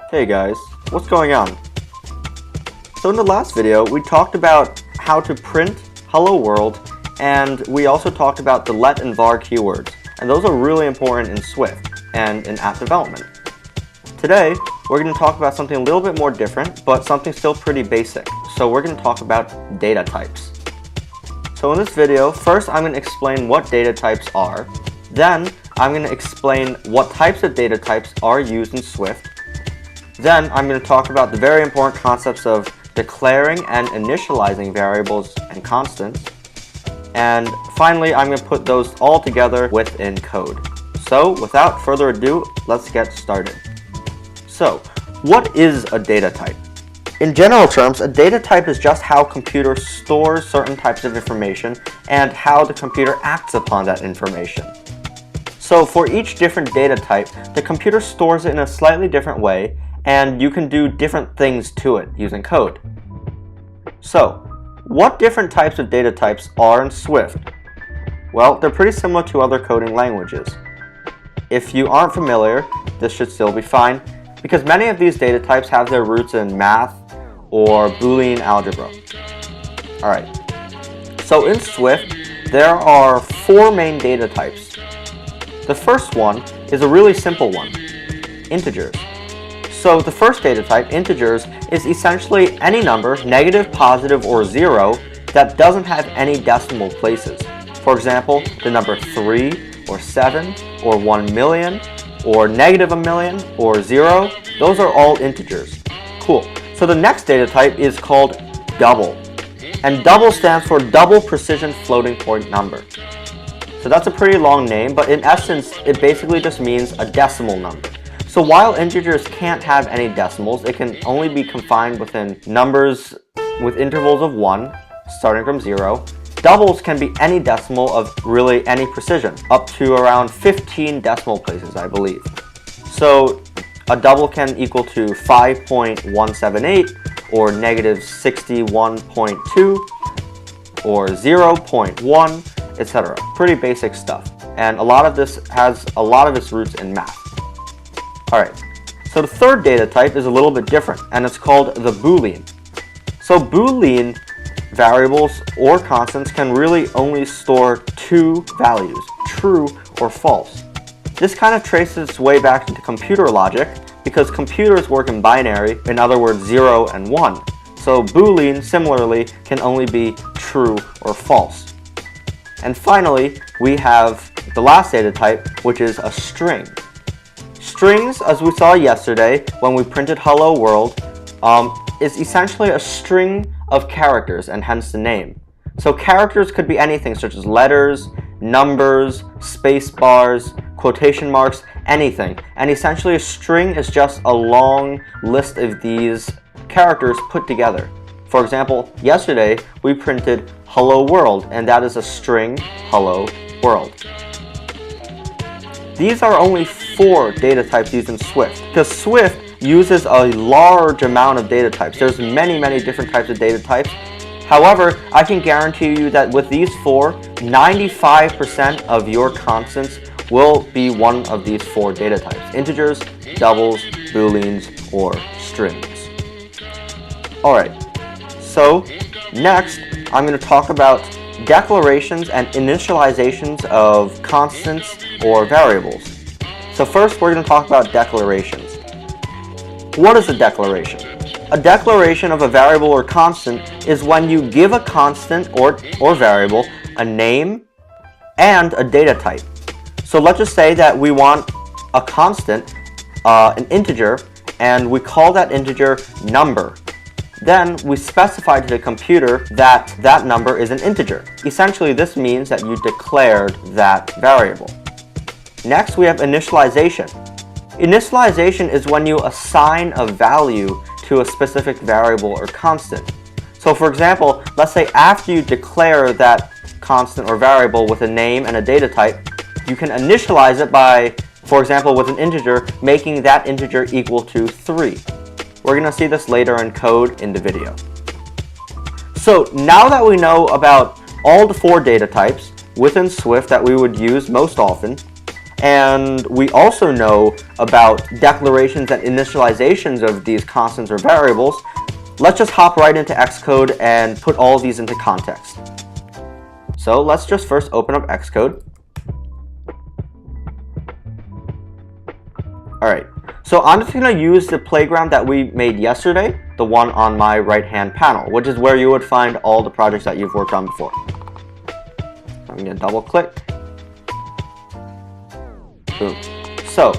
Hey guys, what's going on? So in the last video, we talked about how to print hello world, and we also talked about the let and var keywords, and those are really important in Swift and in app development. Today, we're going to talk about something a little bit more different, but something still pretty basic. So we're going to talk about data types. So in this video, first I'm going to explain what data types are, then I'm going to explain what types of data types are used in Swift. Then I'm going to talk about the very important concepts of declaring and initializing variables and constants. And finally, I'm going to put those all together within code. So without further ado, let's get started. So what is a data type? In general terms, a data type is just how computer stores certain types of information and how the computer acts upon that information. So for each different data type, the computer stores it in a slightly different way, and you can do different things to it using code. So, what different types of data types are in Swift? Well, they're pretty similar to other coding languages. If you aren't familiar, this should still be fine, because many of these data types have their roots in math or Boolean algebra. Alright, so in Swift, there are 4 main data types. The first one is a really simple one, integers. So the first data type, integers, is essentially any number, negative, positive, or 0, that doesn't have any decimal places. For example, the number 3, or 7, or 1 million, or negative a million, or 0, those are all integers. Cool. So the next data type is called double. And double stands for double precision floating point number. So that's a pretty long name, but in essence, it basically just means a decimal number. So while integers can't have any decimals, it can only be confined within numbers with intervals of 1, starting from 0. Doubles can be any decimal of really any precision, up to around 15 decimal places, I believe. So a double can equal to 5.178, or negative 61.2, or 0.1, etc. Pretty basic stuff. And a lot of this has a lot of its roots in math. Alright, so the third data type is a little bit different, and it's called the Boolean. So Boolean variables or constants can really only store 2 values, true or false. This kind of traces its way back into computer logic, because computers work in binary, in other words 0 and 1. So Boolean, similarly, can only be true or false. And finally, we have the last data type, which is a string. Strings, as we saw yesterday when we printed hello world, is essentially a string of characters, and hence the name. So characters could be anything such as letters, numbers, space bars, quotation marks, anything. And essentially a string is just a long list of these characters put together. For example, yesterday we printed hello world, and that is a string hello world. These are only 4 data types used in Swift, because Swift uses a large amount of data types. There's many different types of data types. However, I can guarantee you that with these 4, 95% of your constants will be one of these 4 data types: integers, doubles, booleans, or strings. Alright, so next I'm going to talk about declarations and initializations of constants or variables. So first we're going to talk about declarations. What is a declaration? A declaration of a variable or constant is when you give a constant or variable a name and a data type. So let's just say that we want a constant, an integer, and we call that integer number. Then we specify to the computer that that number is an integer. Essentially, this means that you declared that variable. Next, we have initialization. Initialization is when you assign a value to a specific variable or constant. So for example, let's say after you declare that constant or variable with a name and a data type, you can initialize it by, for example, with an integer, making that integer equal to 3. We're going to see this later in code in the video. So now that we know about all the 4 data types within Swift that we would use most often, And we also know about declarations and initializations of these constants or variables. Let's just hop right into Xcode and put all of these into context. So let's just first open up Xcode. Alright, so I'm just going to use the playground that we made yesterday, the one on my right-hand panel, which is where you would find all the projects that you've worked on before. I'm going to double-click. Boom. So,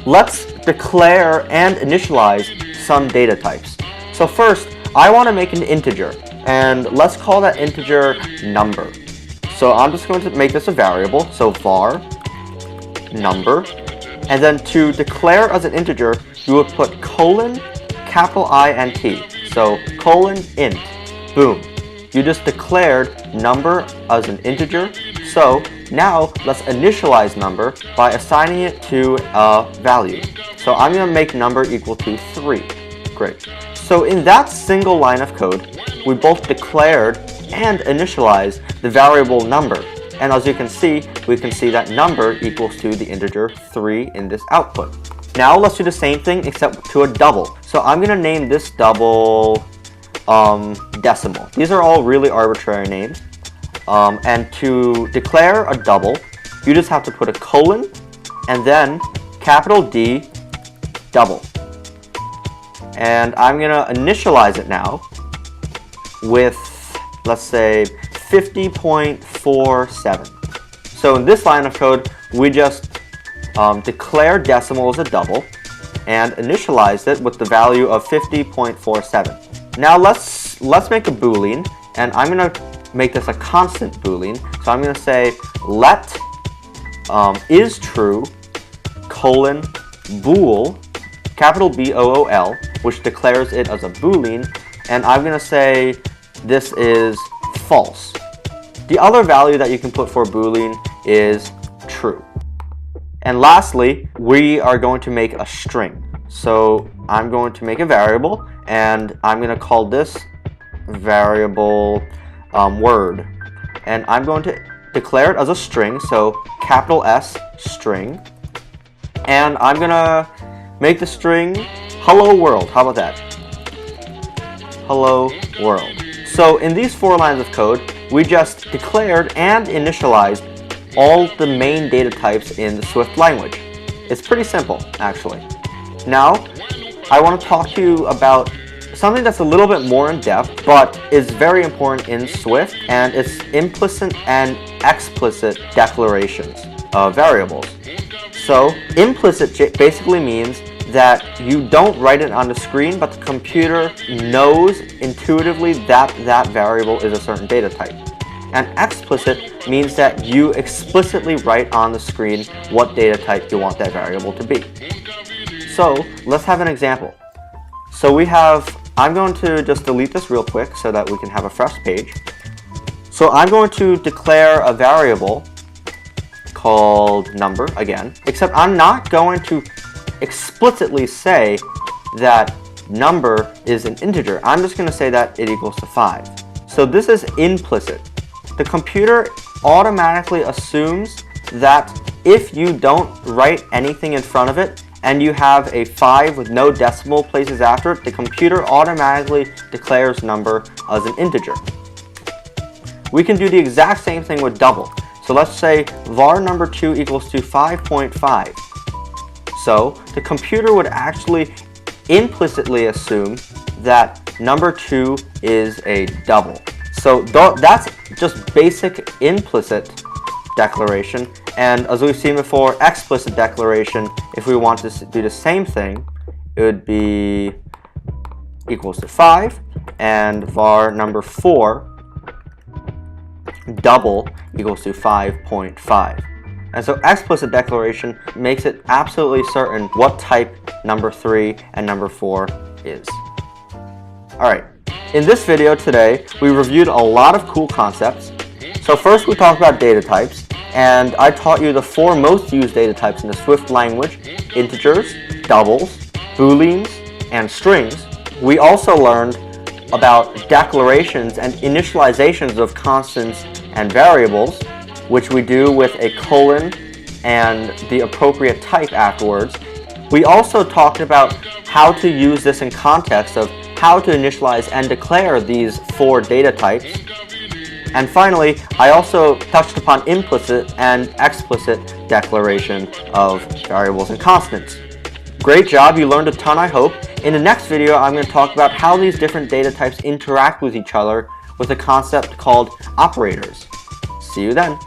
let's declare and initialize some data types. So first, I want to make an integer, and let's call that integer number. So I'm just going to make this a variable, so var number. And then to declare as an integer, you would put colon, capital INT. So colon int. Boom. You just declared number as an integer. So now let's initialize number by assigning it to a value. So I'm going to make number equal to 3. Great. So in that single line of code, we both declared and initialized the variable number. And as you can see, we can see that number equals to the integer 3 in this output. Now let's do the same thing except to a double. So I'm going to name this double decimal. These are all really arbitrary names. And to declare a double, you just have to put a colon and then capital D double. And I'm going to initialize it now with, let's say, 50.47. So in this line of code, we just declare decimal as a double and initialize it with the value of 50.47. Now let's make a Boolean, and I'm going to make this a constant Boolean. So I'm going to say let is true colon bool, capital B-O-O-L, which declares it as a Boolean, and I'm going to say this is false. The other value that you can put for Boolean is true. And lastly, we are going to make a string. So I'm going to make a variable, and I'm going to call this variable word. And I'm going to declare it as a string, so capital S string. And I'm going to make the string hello world. How about that? Hello world. So in these 4 lines of code, we just declared and initialized all the main data types in the Swift language. It's pretty simple, actually. Now, I want to talk to you about something that's a little bit more in depth, but is very important in Swift, and it's implicit and explicit declarations of variables. So, implicit basically means that you don't write it on the screen, but the computer knows intuitively that that variable is a certain data type. And explicit means that you explicitly write on the screen what data type you want that variable to be. So let's have an example. So I'm going to just delete this real quick so that we can have a fresh page. So I'm going to declare a variable called number again, except I'm not going to explicitly say that number is an integer. I'm just going to say that it equals to 5. So this is implicit. The computer automatically assumes that if you don't write anything in front of it and you have a 5 with no decimal places after it, the computer automatically declares number as an integer. We can do the exact same thing with double. So let's say var number 2 equals to 5.5. So the computer would actually implicitly assume that number 2 is a double. So that's just basic implicit declaration. And as we've seen before, explicit declaration, if we want to do the same thing, it would be equals to 5, and var number 4 double equals to 5.5. And so explicit declaration makes it absolutely certain what type number 3 and number 4 is. Alright, in this video today, we reviewed a lot of cool concepts. So first we talked about data types, and I taught you the 4 most used data types in the Swift language: integers, doubles, booleans, and strings. We also learned about declarations and initializations of constants and variables, which we do with a colon and the appropriate type afterwards. We also talked about how to use this in context of how to initialize and declare these 4 data types. And finally, I also touched upon implicit and explicit declaration of variables and constants. Great job, you learned a ton, I hope. In the next video, I'm going to talk about how these different data types interact with each other with a concept called operators. See you then.